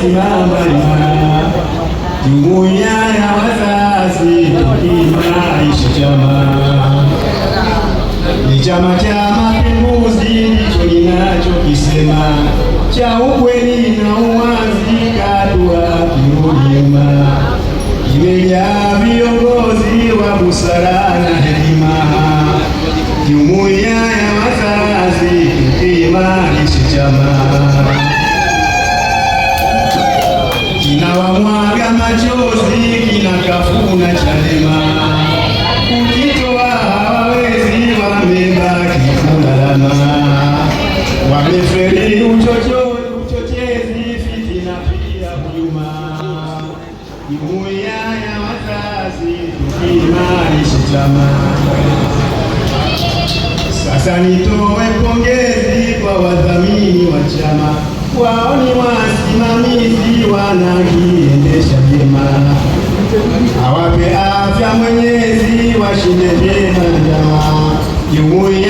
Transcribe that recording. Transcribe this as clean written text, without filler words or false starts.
imesimama imara. Jumuiya ya wazazi tukiimarisha chama. Ni Chama cha Mapinduzi ndicho ninachokisema, cha ukweli na uwazi, katu hakirudi nyuma. Kimejaa viongozi wa busara na hekima. Jumuiya ya wazazi tukiimarisha chama. Kinawamwaga machozi, kinakafuna Chadema. Ukitoa hawawezi, wamebaki kulalama. Wamefeli uchochezi, fitina pia hujuma. Jumuiya ya wazazi tukiimarisha chama. Sasa nitoe pongezi kwa wadhamini wa chama, wao ni wasimamizi wanakiendesha vyema. Awape afya Mwenyezi, washinde vyema njama. Jumuiya